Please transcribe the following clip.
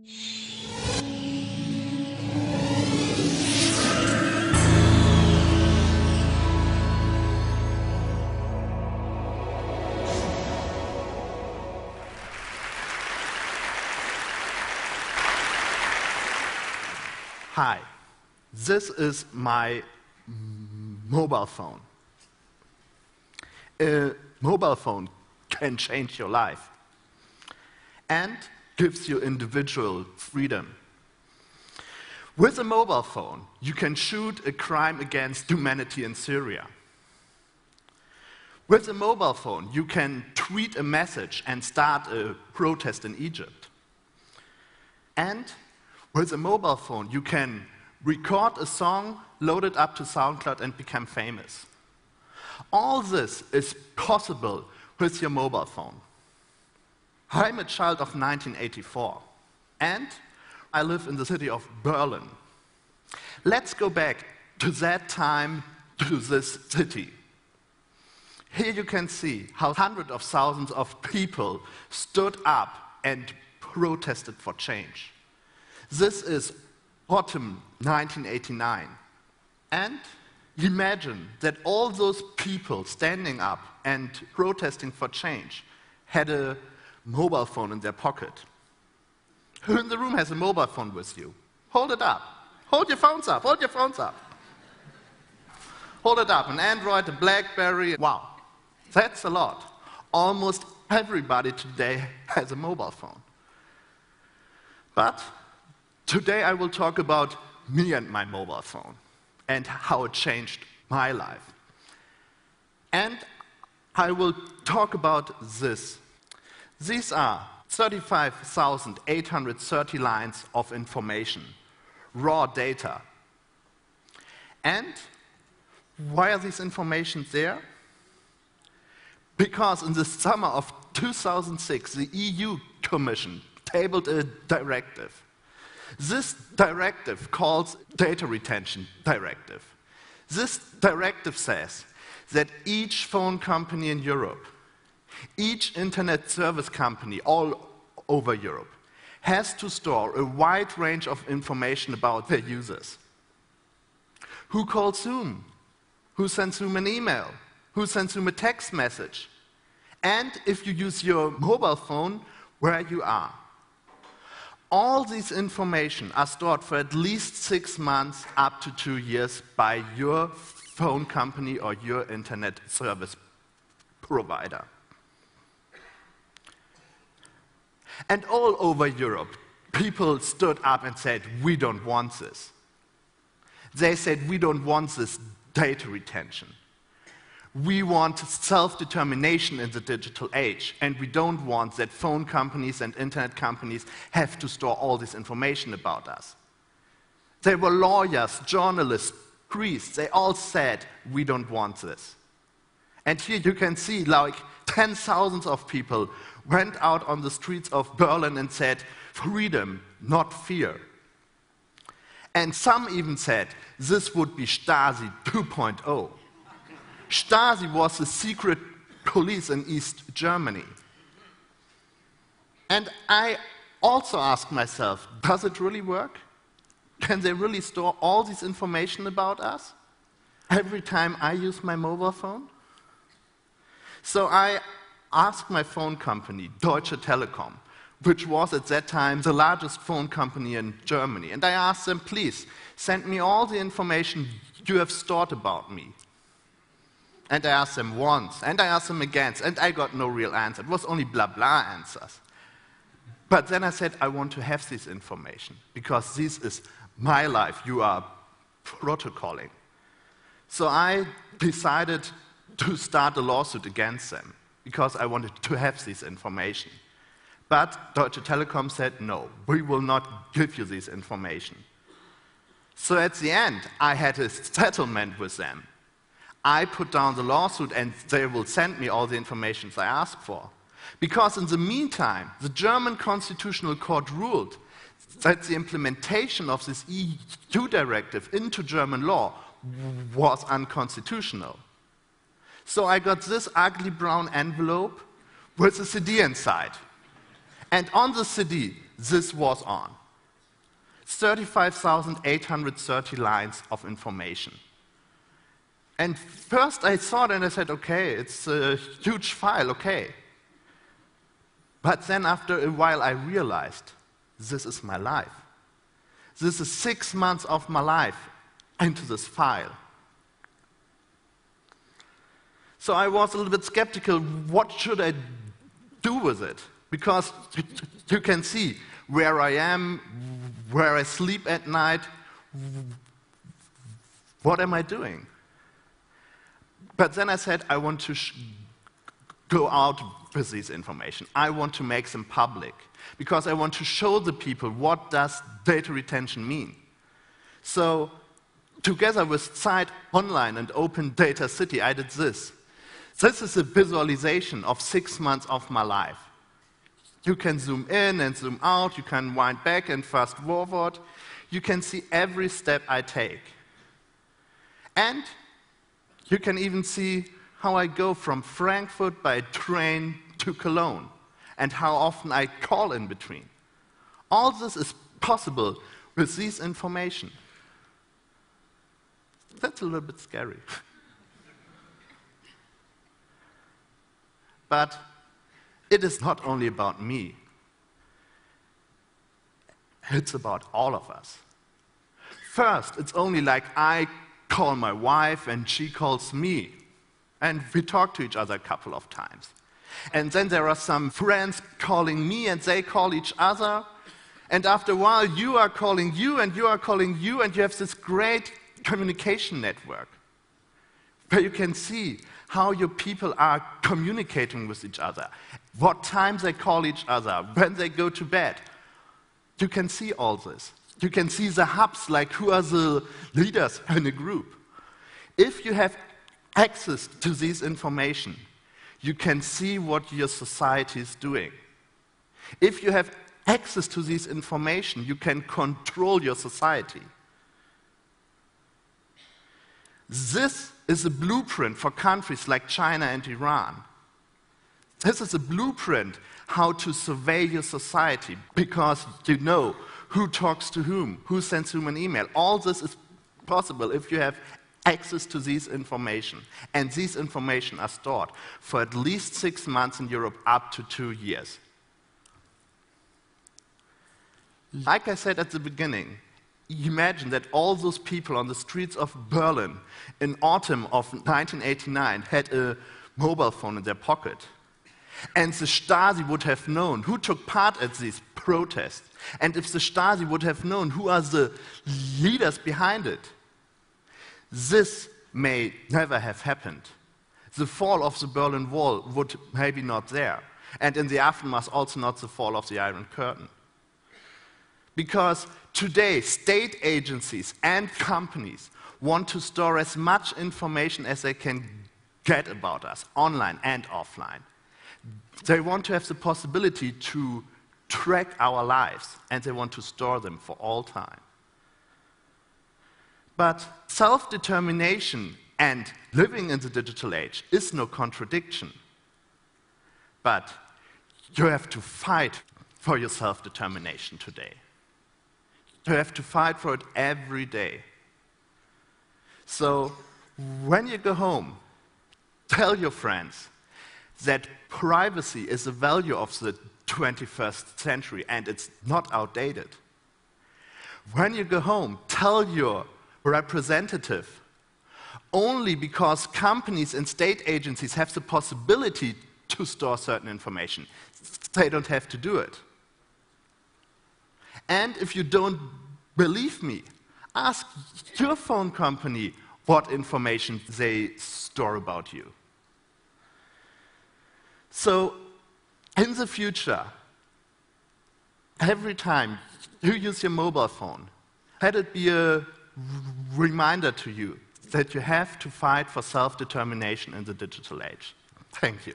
Hi, this is my mobile phone. A mobile phone can change your life and gives you individual freedom. With a mobile phone, you can shoot a crime against humanity in Syria. With a mobile phone, you can tweet a message and start a protest in Egypt. And with a mobile phone, you can record a song, load it up to SoundCloud, and become famous. All this is possible with your mobile phone. I'm a child of 1984, and I live in the city of Berlin. Let's go back to that time, to this city. Here you can see how hundreds of thousands of people stood up and protested for change. This is autumn 1989. And imagine that all those people standing up and protesting for change had a mobile phone in their pocket. Who in the room has a mobile phone with you? Hold it up. Hold your phones up. Hold your phones up. Hold it up. An Android, a BlackBerry. Wow, that's a lot. Almost everybody today has a mobile phone. But today I will talk about me and my mobile phone and how it changed my life. And I will talk about this. These are 35,830 lines of information, raw data. And why are these information there? Because in the summer of 2006, the EU Commission tabled a directive. This directive calls Data Retention Directive. This directive says that each phone company in Europe, each internet service company all over Europe, has to store a wide range of information about their users. Who calls whom? Who sends whom an email? Who sends whom a text message? And if you use your mobile phone, where you are. All these information are stored for at least 6 months up to 2 years by your phone company or your internet service provider. And all over Europe, people stood up and said, we don't want this. They said, we don't want this data retention. We want self-determination in the digital age, and we don't want that phone companies and internet companies have to store all this information about us. They were lawyers, journalists, priests, they all said, we don't want this. And here you can see like 10,000 of people went out on the streets of Berlin and said, freedom, not fear. And some even said, this would be Stasi 2.0. Stasi was the secret police in East Germany. And I also ask myself, does it really work? Can they really store all this information about us every time I use my mobile phone? So I asked my phone company, Deutsche Telekom, which was at that time the largest phone company in Germany. And I asked them, please, send me all the information you have stored about me. And I asked them once, and I asked them again, and I got no real answer. It was only blah, blah answers. But then I said, I want to have this information, because this is my life. You are protocolling. So I decided to start a lawsuit against them, because I wanted to have this information. But Deutsche Telekom said, no, we will not give you this information. So at the end, I had a settlement with them. I put down the lawsuit and they will send me all the information I asked for. Because in the meantime, the German Constitutional Court ruled that the implementation of this EU directive into German law was unconstitutional. So I got this ugly brown envelope with a CD inside. And on the CD, this was on. 35,830 lines of information. And first I saw it and I said, okay, it's a huge file, okay. But then after a while I realized, this is my life. This is 6 months of my life into this file. So I was a little bit skeptical, what should I do with it? Because you can see where I am, where I sleep at night, what am I doing? But then I said, I want to go out with this information. I want to make them public, because I want to show the people what does data retention mean. So together with Site Online and Open Data City, I did this. This is a visualization of 6 months of my life. You can zoom in and zoom out, you can wind back and fast forward. You can see every step I take. And you can even see how I go from Frankfurt by train to Cologne, and how often I call in between. All this is possible with this information. That's a little bit scary. But it is not only about me. It's about all of us. First, it's only like I call my wife and she calls me. And we talk to each other a couple of times. And then there are some friends calling me and they call each other. And after a while, you are calling you and you are calling you, and you have this great communication network where you can see how your people are communicating with each other, what times they call each other, when they go to bed. You can see all this. You can see the hubs, like who are the leaders in a group. If you have access to this information, you can see what your society is doing. If you have access to this information, you can control your society. This is a blueprint for countries like China and Iran. This is a blueprint how to survey your society, because you know who talks to whom, who sends whom an email. All this is possible if you have access to this information. And these information are stored for at least 6 months in Europe, up to 2 years. Like I said at the beginning, imagine that all those people on the streets of Berlin in autumn of 1989 had a mobile phone in their pocket. And the Stasi would have known who took part at these protests. And if the Stasi would have known who are the leaders behind it, this may never have happened. The fall of the Berlin Wall would maybe not there. And in the aftermath, also not the fall of the Iron Curtain. Because today, state agencies and companies want to store as much information as they can get about us, online and offline. They want to have the possibility to track our lives, and they want to store them for all time. But self-determination and living in the digital age is no contradiction. But you have to fight for your self-determination today. You have to fight for it every day. So when you go home, tell your friends that privacy is a value of the 21st century and it's not outdated. When you go home, tell your representative, only because companies and state agencies have the possibility to store certain information, they don't have to do it. And if you don't believe me, ask your phone company what information they store about you. So, in the future, every time you use your mobile phone, let it be a reminder to you that you have to fight for self-determination in the digital age. Thank you.